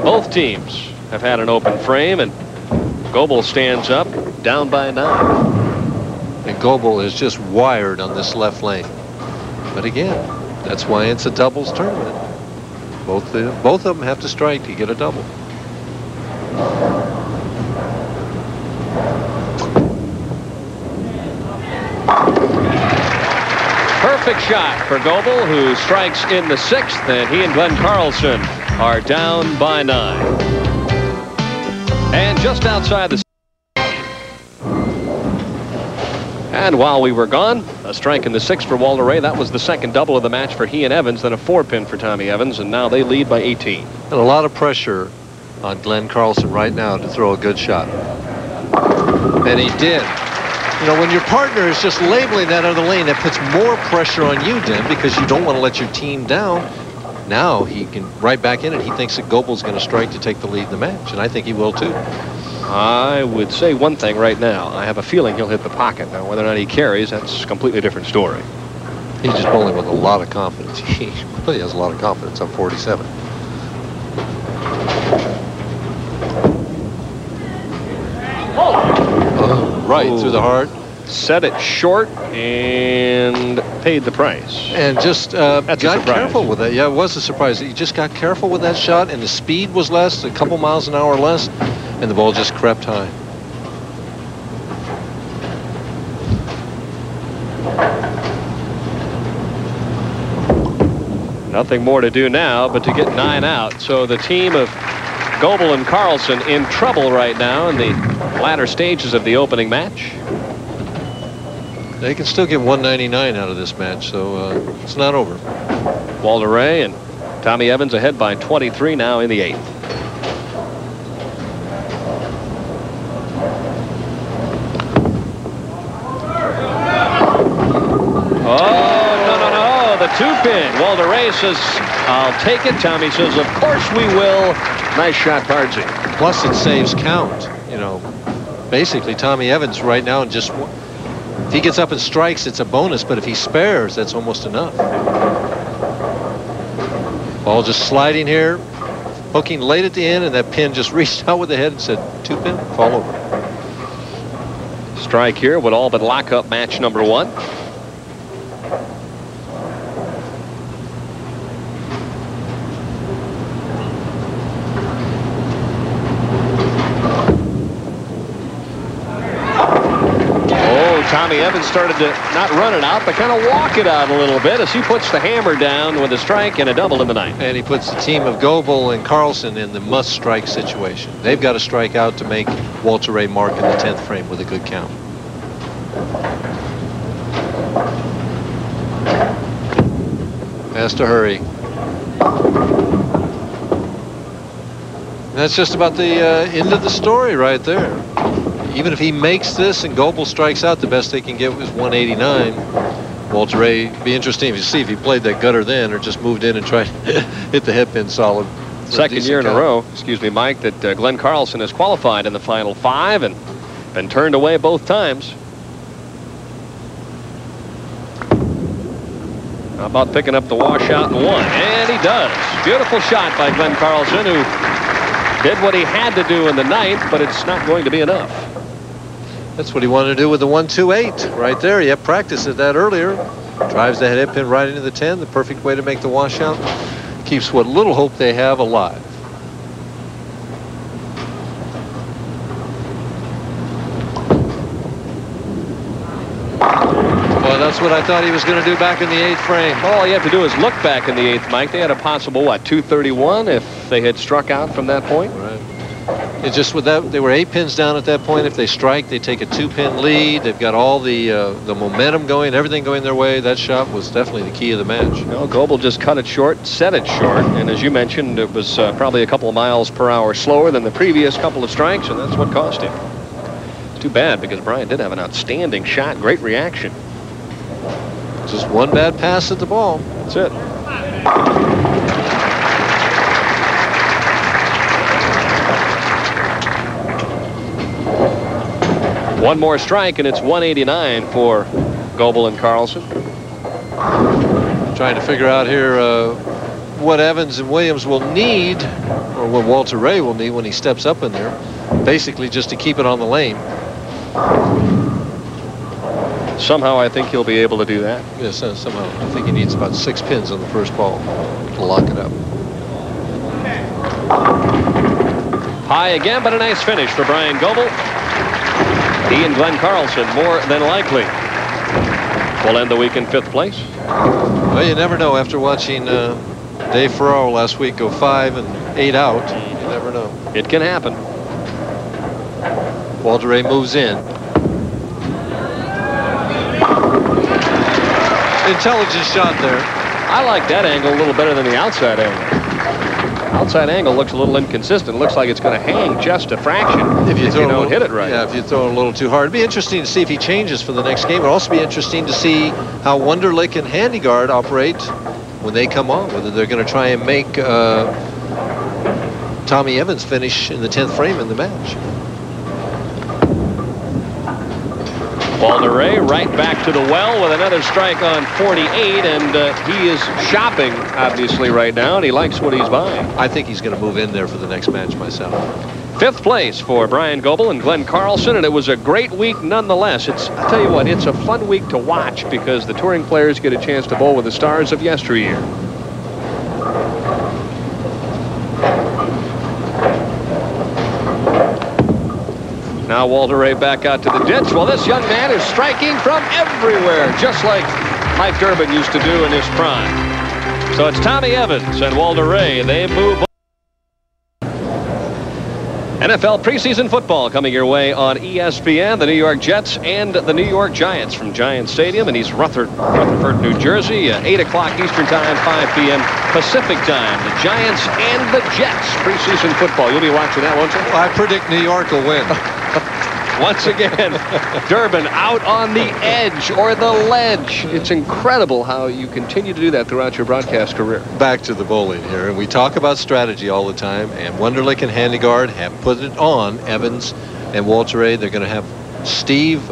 Both teams have had an open frame, and Goebel stands up, down by 9. And Goebel is just wired on this left lane. But again, that's why it's a doubles tournament. Both of them have to strike to get a double. Perfect shot for Goebel, who strikes in the 6th, and he and Glenn Carlson are down by 9. And just outside the... And while we were gone, a strike in the 6th for Wunderlich. That was the second double of the match for he and Evans, then a 4-pin for Tommy Evans, and now they lead by 18. And a lot of pressure on Glenn Carlson right now to throw a good shot. And he did. You know, when your partner is just labeling that other lane, that puts more pressure on you, Dan, because you don't want to let your team down. Now he can right back in it. He thinks that Goebel's going to strike to take the lead in the match, and I think he will too. I would say one thing right now. I have a feeling he'll hit the pocket. Now, whether or not he carries, that's a completely different story. He's just bowling with a lot of confidence. He really has a lot of confidence on 47. Right through the heart. Set it short and paid the price. And just got careful with that. Yeah, it was a surprise. He just got careful with that shot, and the speed was less, a couple miles an hour less, and the ball just crept high. Nothing more to do now but to get 9 out. So the team of Goebel and Carlson in trouble right now in the latter stages of the opening match. They can still get 199 out of this match, so it's not over. Wunderlich and Tommy Evans ahead by 23 now in the 8th. Oh, no. The 2-pin. Wunderlich says, I'll take it. Tommy says, of course we will. Nice shot, Pardsy. Plus it saves count. You know, basically Tommy Evans right now, and just if he gets up and strikes, it's a bonus, but if he spares, that's almost enough. Ball just sliding here, hooking late at the end, and that pin just reached out with the head and said, 2-pin, fall over. Strike here would all but lock up match number 1. Tommy Evans started to not run it out, but kind of walk it out a little bit as he puts the hammer down with a strike and a double in the 9th. And he puts the team of Goebel and Carlson in the must-strike situation. They've got to strike out to make Wunderlich mark in the 10th frame with a good count. Has to hurry. And that's just about the end of the story right there. Even if he makes this and Goebel strikes out, the best they can get was 189. Wunderlich, be interesting to see if he played that gutter then or just moved in and tried to hit the head pin solid. Second year in a row, excuse me, Mike, that Glenn Carlson has qualified in the final 5 and been turned away both times. How about picking up the washout in 1? And he does. Beautiful shot by Glenn Carlson, who did what he had to do in the 9th, but it's not going to be enough. That's what he wanted to do with the 1-2-8 right there. He had practiced at that earlier. Drives the head pin right into the 10. The perfect way to make the washout. Keeps what little hope they have alive. Well, that's what I thought he was going to do back in the 8th frame. All you have to do is look back in the 8th, Mike. They had a possible, what, 231 if they had struck out from that point? Right. It's just with that, they were 8 pins down at that point. If they strike, they take a 2-pin lead. They've got all the momentum going, everything going their way. That shot was definitely the key of the match. No, Goebel just cut it short, set it short, and as you mentioned, it was probably a couple of miles per hour slower than the previous couple of strikes, and that's what cost him. It's too bad because Bryan did have an outstanding shot, great reaction. Just one bad pass at the ball. That's it. One more strike, and it's 189 for Goebel and Carlson. Trying to figure out here what Evans and Williams will need, or what Walter Ray will need when he steps up in there, basically just to keep it on the lane. Somehow I think he'll be able to do that. Yes, somehow. I think he needs about 6 pins on the first ball to lock it up. High again, but a nice finish for Bryan Goebel. He and Glenn Carlson more than likely will end the week in 5th place. Well, you never know. After watching Dave Ferraro last week go 5 and 8 out, you never know. It can happen. Walter Ray moves in. Intelligent shot there. I like that angle a little better than the outside angle. Outside angle looks a little inconsistent. It looks like it's going to hang just a fraction if you don't hit it right. Yeah, if you throw it a little too hard. It'd be interesting to see if he changes for the next game. It'll also be interesting to see how Wunderlich and Handegard operate when they come on, whether they're going to try and make Tommy Evans finish in the 10th frame in the match. Walter Ray right back to the well with another strike on 48, and he is shopping, obviously, right now, and he likes what he's buying. I think he's going to move in there for the next match myself. 5th place for Bryan Goebel and Glenn Carlson, and it was a great week nonetheless. I'll tell you what, it's a fun week to watch because the touring players get a chance to bowl with the stars of yesteryear. Now Walter Ray back out to the ditch. Well, this young man is striking from everywhere, just like Mike Durbin used to do in his prime. So it's Tommy Evans and Walter Ray. They move on. NFL preseason football coming your way on ESPN. The New York Jets and the New York Giants from Giant Stadium in East Rutherford, New Jersey. 8 o'clock Eastern Time, 5 p.m. Pacific Time. The Giants and the Jets preseason football. You'll be watching that, won't you? Well, I predict New York will win. Once again, Durbin out on the edge or the ledge. It's incredible how you continue to do that throughout your broadcast career. Back to the bowling here, and we talk about strategy all the time, and Wunderlich and Handegard have put it on Evans and Walter Ray. They're going to have Steve